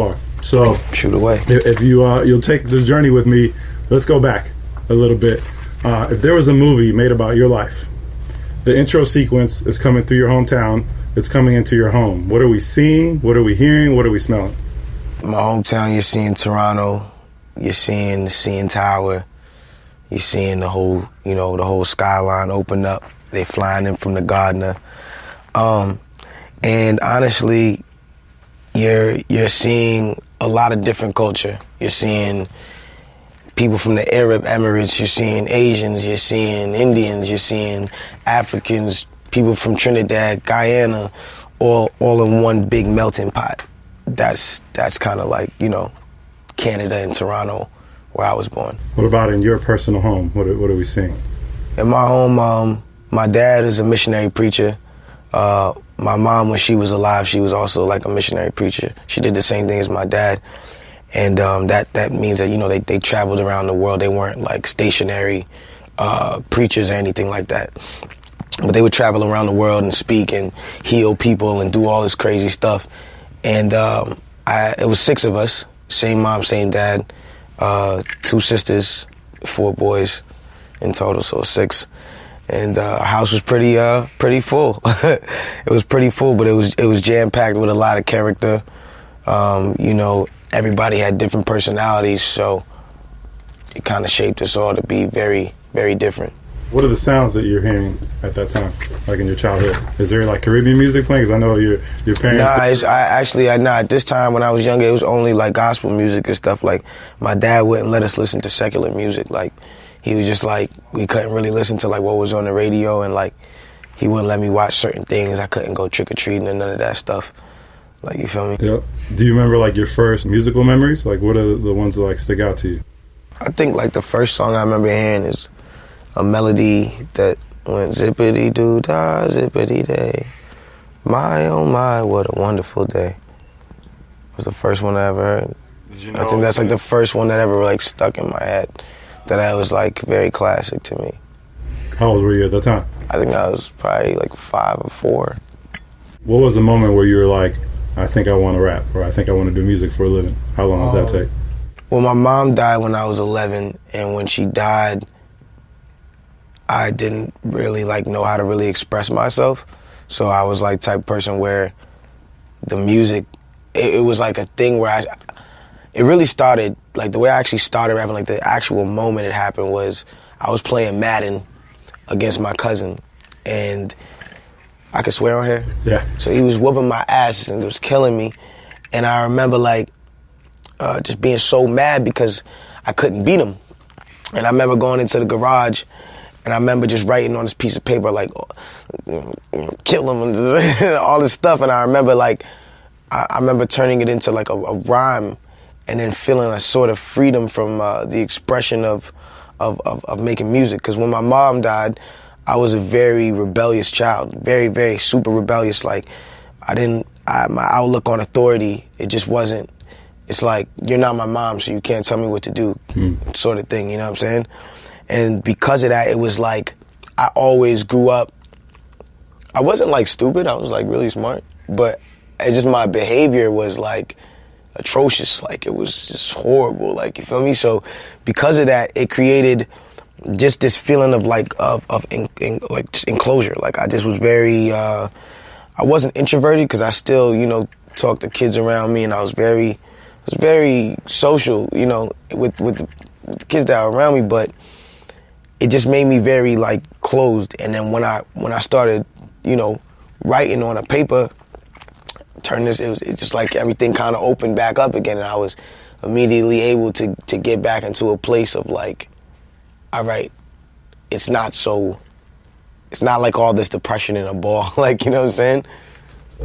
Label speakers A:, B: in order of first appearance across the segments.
A: you are. So
B: shoot away.
A: If you'll take this journey with me, let's go back a little bit. If there was a movie made about your life, the intro sequence is coming through your hometown. It's coming into your home. What are we seeing? What are we hearing? What are we smelling?
B: My hometown, you're seeing Toronto. You're seeing the CN Tower. You're seeing the whole skyline open up. They're flying in from the Gardner. And honestly, you're seeing a lot of different culture. You're seeing people from the Arab Emirates. You're seeing Asians. You're seeing Indians. You're seeing Africans, people from Trinidad, Guyana, all in one big melting pot. That's kind of like, Canada and Toronto, where I was born.
A: What about in your personal home? What are we seeing?
B: In my home, my dad is a missionary preacher. My mom, when she was alive, she was also like a missionary preacher. She did the same thing as my dad. And that means that, they traveled around the world. They weren't like stationary preachers or anything like that. But they would travel around the world and speak and heal people and do all this crazy stuff. And it was 6 of us, same mom, same dad, 2 sisters, 4 boys in total, so 6. And our house was pretty full. It was pretty full, but it was jam-packed with a lot of character. Everybody had different personalities, so it kind of shaped us all to be very, very different.
A: What are the sounds that you're hearing at that time, like in your childhood? Is there like Caribbean music playing? Because I know your parents...
B: Nah, at this time when I was younger, it was only like gospel music and stuff. Like, my dad wouldn't let us listen to secular music. Like, he was just like, we couldn't really listen to like what was on the radio, and like, he wouldn't let me watch certain things. I couldn't go trick-or-treating and none of that stuff. Like, you feel me?
A: Yep. Do you remember like your first musical memories? Like, what are the ones that like stick out to you?
B: I think like the first song I remember hearing is a melody that went zippity-doo-dah, zippity-day. My, oh my, what a wonderful day. It was the first one I ever heard.
A: Did you know?
B: I think that's like the first one that ever like stuck in my head. That was like very classic to me.
A: How old were you at that time?
B: I think I was probably like 5 or 4.
A: What was the moment where you were like, I think I want to rap, or I think I want to do music for a living? How long did that take?
B: Well, my mom died when I was 11, and when she died, I didn't really like know how to really express myself. So I was like type of person where the music, it was like a thing where it really started, like the way I actually started rapping, like the actual moment it happened was I was playing Madden against my cousin, and I could swear on here.
A: Yeah.
B: So he was whooping my ass and it was killing me. And I remember like just being so mad because I couldn't beat him. And I remember going into the garage and I remember just writing on this piece of paper like, kill him and all this stuff. And I remember like, I remember turning it into like a rhyme and then feeling a sort of freedom from the expression of making music. Because when my mom died, I was a very rebellious child, very, very super rebellious. Like, my outlook on authority, it just wasn't, it's like, you're not my mom, so you can't tell me what to do, sort of thing, you know what I'm saying? And because of that, it was like, I always grew up, I wasn't like stupid, I was like really smart, but it's just my behavior was like atrocious, like it was just horrible, like, you feel me? So because of that, it created just this feeling of like like just enclosure. Like I just was very I wasn't introverted because I still talked to kids around me, and I was very social with the kids that are around me, but it just made me very like closed. And then when I started writing on a paper, it's just like everything kind of opened back up again, and I was immediately able to get back into a place of like, all right, it's not like all this depression in a ball, like, you know what I'm saying?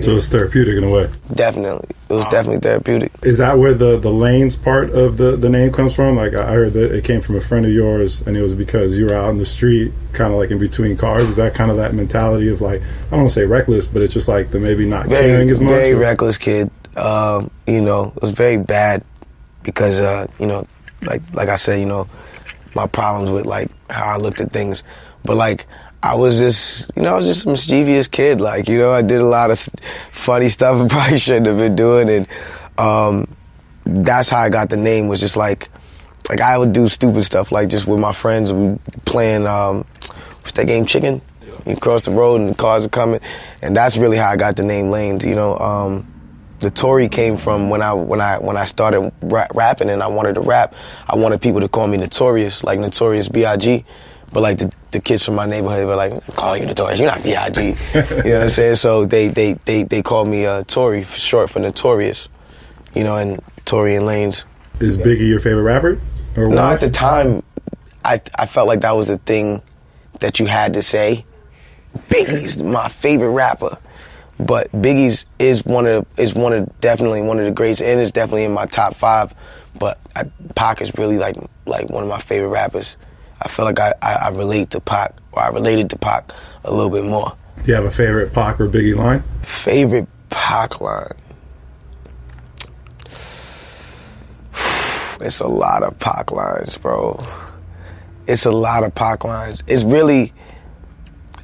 A: So it's therapeutic in a way.
B: Definitely. It was definitely therapeutic.
A: Is that where the lanes part of the name comes from? Like, I heard that it came from a friend of yours, and it was because you were out in the street, kind of like in between cars. Is that kind of that mentality of like, I don't want to say reckless, but it's just like the maybe not caring as much?
B: Very reckless kid. It was very bad because, like I said, my problems with like how I looked at things, but like I was just a mischievous kid. Like, I did a lot of funny stuff I probably shouldn't have been doing, and That's how I got the name. Was just like I would do stupid stuff, like just with my friends, we playing what's that game, Chicken? You cross the road and the cars are coming, and that's really how I got the name Lanes. You know, the Tory came from when I started rapping and I wanted to rap. I wanted people to call me Notorious, like Notorious B.I.G. But like the kids from my neighborhood were like, "Call you Notorious? You're not B.I.G." You know what I'm saying? So they called me Tory, short for Notorious. You know, and Tory and Lanes.
A: Is Biggie your favorite rapper? Or
B: No,
A: wife?
B: at the time, I felt like that was the thing that you had to say. Biggie's my favorite rapper, but Biggie's is definitely one of the greats, and it's definitely in my top 5. But Pac is really like one of my favorite rappers. I feel like I relate to Pac, or I related to Pac a little bit more.
A: Do you have a favorite Pac or Biggie line?
B: Favorite Pac line? It's a lot of Pac lines, bro. It's a lot of Pac lines. It's really,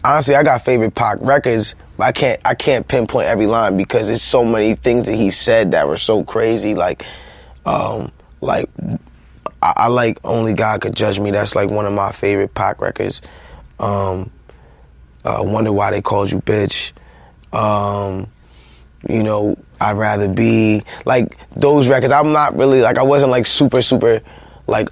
B: honestly, I got favorite Pac records, but I can't pinpoint every line because there's so many things that he said that were so crazy. Like I like Only God Could Judge Me. That's like one of my favorite Pac records. Wonder Why They Called You Bitch. You know, I'd Rather Be, like those records. I'm not really like, I wasn't like super like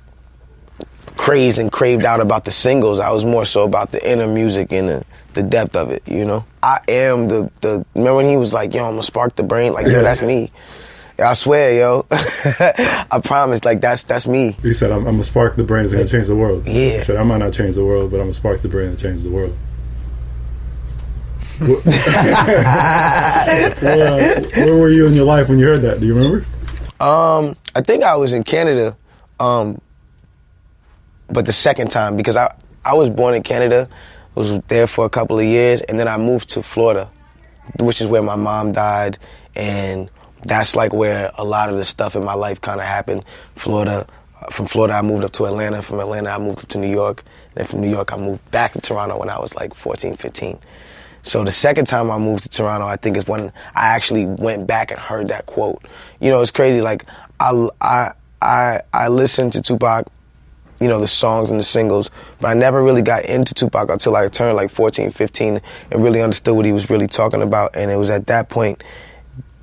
B: crazed and craved out about the singles. I was more so about the inner music and the depth of it, you know. I am the remember when he was like, yo, I'm gonna spark the brain? Like, yo, that's me. I swear, yo. I promise, like that's me.
A: He said, I'm gonna spark the brains and change the world.
B: Yeah.
A: He said, I might not change the world, but I'm gonna spark the brain and change the world. Where were you in your life when you heard that? Do you remember?
B: I think I was in Canada, but the second time, because I was born in Canada, was there for a couple of years, and then I moved to Florida, which is where my mom died, and that's like where a lot of the stuff in my life kind of happened. Florida, from Florida I moved up to Atlanta, from Atlanta I moved up to New York, and then from New York I moved back to Toronto when I was like 14, 15. So the second time I moved to Toronto, I think is when I actually went back and heard that quote. You know, it's crazy. Like I listened to Tupac, you know, the songs and the singles, but I never really got into Tupac until I turned like 14, 15 and really understood what he was really talking about. And it was at that point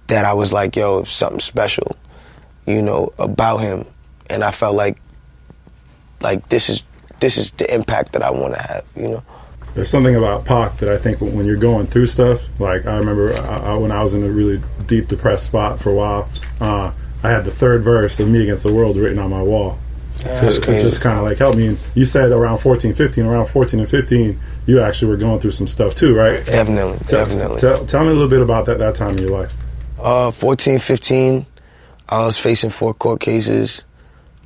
B: that I was like, yo, something special, you know, about him. And I felt like this is the impact that I want to have, you know.
A: There's something about Pac that I think when you're going through stuff, like I remember when I was in a really deep depressed spot for a while, I had the third verse of Me Against the World written on my wall to just kind of like help me. And you said around 14 and 15, you actually were going through some stuff too, right?
B: Definitely.
A: Tell me a little bit about that time in your life.
B: 14, 15, I was facing 4 court cases.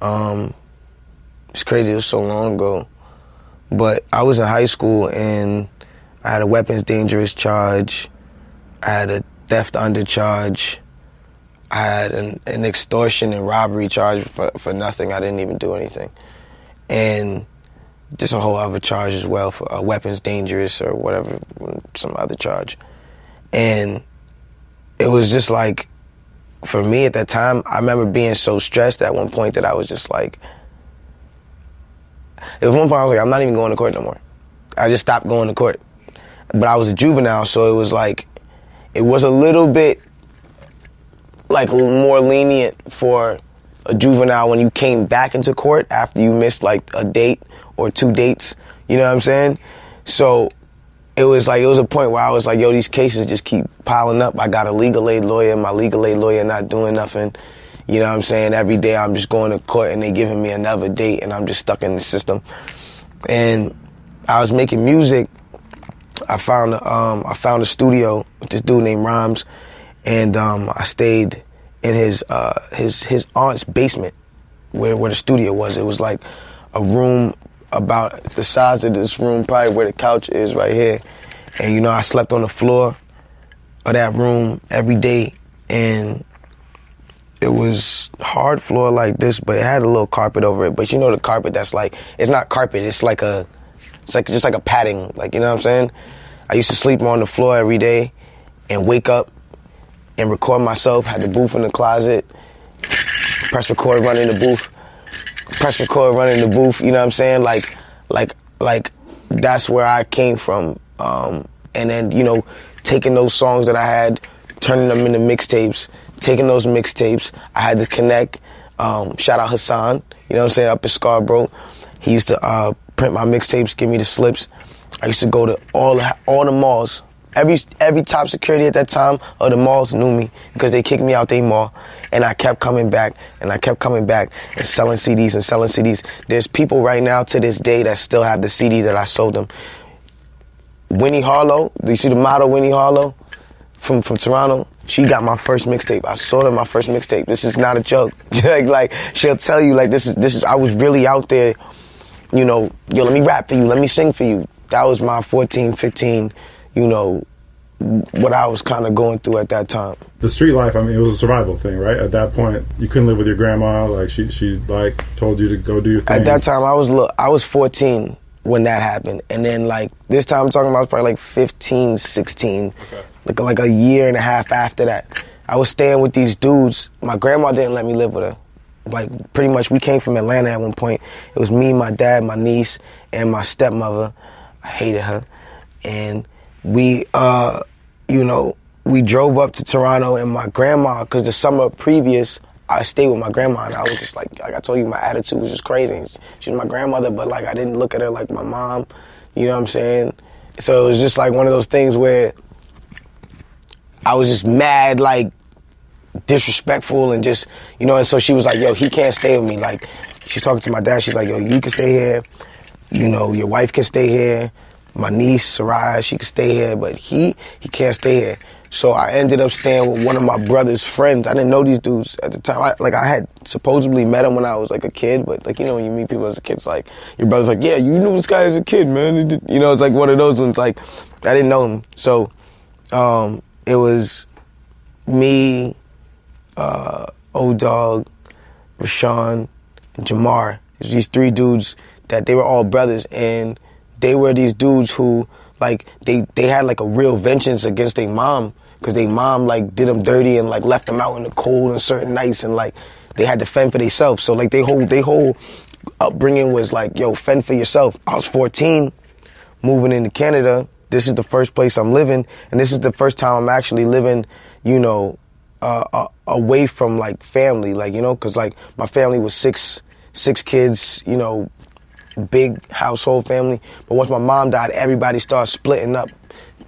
B: It's crazy, it was so long ago. But I was in high school and I had a weapons dangerous charge, I had a theft under charge, I had an extortion and robbery charge for nothing. I didn't even do anything. And just a whole other charge as well for weapons dangerous or whatever, some other charge. And it was just like, for me at that time, I remember being so stressed at one point that I was just like, there was one point I was like, I'm not even going to court no more. I just stopped going to court. But I was a juvenile, so it was like, it was a little bit like more lenient for a juvenile when you came back into court after you missed like a date or 2 dates. You know what I'm saying? So it was a point where I was like, yo, these cases just keep piling up. I got a legal aid lawyer, my legal aid lawyer not doing nothing. You know what I'm saying? Every day I'm just going to court and they giving me another date and I'm just stuck in the system. And I was making music. I found a studio with this dude named Rhymes, and I stayed in his aunt's basement where the studio was. It was like a room about the size of this room, probably where the couch is right here. And you know, I slept on the floor of that room every day, and it was hard floor like this, but it had a little carpet over it. But you know the carpet that's like, it's not carpet, it's like just like a padding, like, you know what I'm saying? I used to sleep on the floor every day and wake up and record myself. Had the booth in the closet, press record, run in the booth, press record, run in the booth. You know what I'm saying? Like that's where I came from. And then, you know, taking those songs that I had, turning them into mixtapes, taking those mixtapes, I had to connect. Shout out Hassan, you know what I'm saying, up in Scarborough. He used to print my mixtapes, give me the slips. I used to go to all the malls. Every top security at that time of the malls knew me because they kicked me out their mall. And I kept coming back, and I kept coming back and selling CDs and selling CDs. There's people right now to this day that still have the CD that I sold them. Winnie Harlow, do you see the model Winnie Harlow from Toronto? She got my first mixtape. I sold her my first mixtape. This is not a joke. like she'll tell you, like, this is I was really out there, you know, yo, let me rap for you, let me sing for you. That was my 14, 15, you know, what I was kind of going through at that time.
A: The street life, I mean, it was a survival thing, right? At that point, you couldn't live with your grandma. Like she like told you to go do your thing.
B: At that time, I was 14 when that happened, and then like this time I'm talking about, I was probably like 15, 16, okay. like a year and a half after that. I was staying with these dudes. My grandma didn't let me live with her. Like pretty much, we came from Atlanta at one point. It was me, my dad, my niece, and my stepmother. I hated her, and we, you know, we drove up to Toronto, and my grandma, because the summer previous, I stayed with my grandma, and I was just like I told you, my attitude was just crazy. She was my grandmother, but like I didn't look at her like my mom, you know what I'm saying? So it was just like one of those things where I was just mad, like disrespectful, and just, you know, and so she was like, yo, he can't stay with me. Like, she's talking to my dad, she's like, yo, you can stay here, you know, your wife can stay here, my niece, Soraya, she can stay here, but he can't stay here. So I ended up staying with one of my brother's friends. I didn't know these dudes at the time. I had supposedly met him when I was like a kid, but like, you know, when you meet people as a kid, it's like, your brother's like, yeah, you knew this guy as a kid, man. You know, it's like one of those ones, like, I didn't know him. So it was me, O-Dog, Rashawn, and Jamar. There's these three dudes that they were all brothers, and they were these dudes who, like, they had like a real vengeance against their mom, because their mom like did them dirty and like left them out in the cold on certain nights, and like they had to fend for themselves. So like they whole upbringing was like, yo, fend for yourself. I was 14, moving into Canada. This is the first place I'm living, and this is the first time I'm actually living, you know, away from like family, like, you know, because like my family was six kids, you know, big household family. But once my mom died, everybody started splitting up.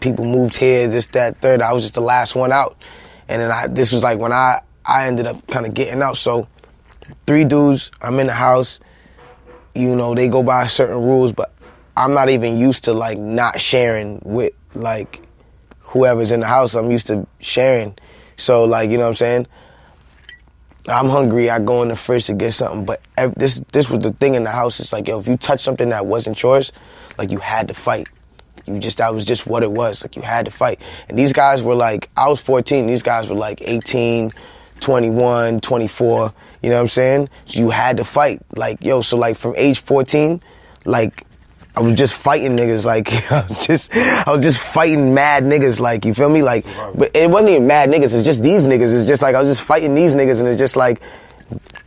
B: People moved here, this, that, third. I was just the last one out. And then this was like when I ended up kind of getting out. So 3 dudes, I'm in the house, you know, they go by certain rules, but I'm not even used to like not sharing with like whoever's in the house. I'm used to sharing. So like, you know what I'm saying? I'm hungry, I go in the fridge to get something, but this was the thing in the house. It's like, yo, if you touch something that wasn't yours, like, you had to fight. That was just what it was. Like, you had to fight. And these guys were like, I was 14, these guys were like 18, 21, 24, you know what I'm saying? So you had to fight. Like, yo, so like from age 14, like, I was just fighting niggas, like, I was just fighting mad niggas, like, you feel me? Like, but it wasn't even mad niggas, it's just these niggas. It's just like, I was just fighting these niggas, and it's just like,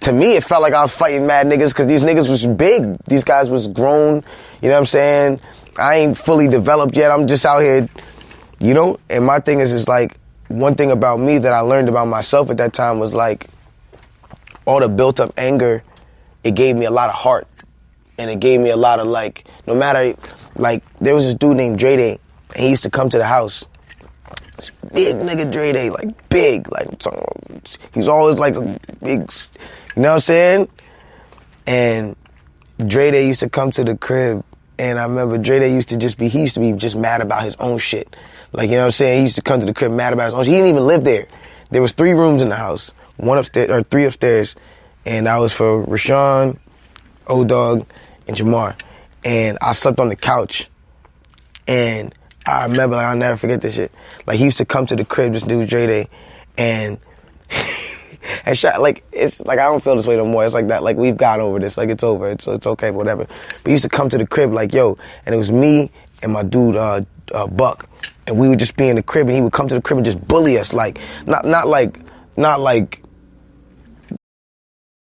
B: to me, it felt like I was fighting mad niggas, because these niggas was big. These guys was grown, you know what I'm saying? I ain't fully developed yet, I'm just out here, you know? And my thing is like, one thing about me that I learned about myself at that time was like, all the built up anger, it gave me a lot of heart. And it gave me a lot of, like, no matter, like, there was this dude named Dre Day, and he used to come to the house. This big nigga Dre Day, like, big, like, he's always, like, a big, you know what I'm saying? And Dre Day used to come to the crib, and I remember Dre Day used to be just mad about his own shit. Like, you know what I'm saying? He used to come to the crib mad about his own shit. He didn't even live there. There was 3 rooms in the house, 3 upstairs, and that was for Rashawn, O-Dog, and Jamar. And I slept on the couch, and I remember, like, I'll never forget this shit. Like, he used to come to the crib, this dude Dre Day, and like, it's like, I don't feel this way no more. It's like that, like, we've got over this, like, it's over, it's okay, whatever. But he used to come to the crib, like, yo, and it was me and my dude Buck, and we would just be in the crib, and he would come to the crib and just bully us, like not like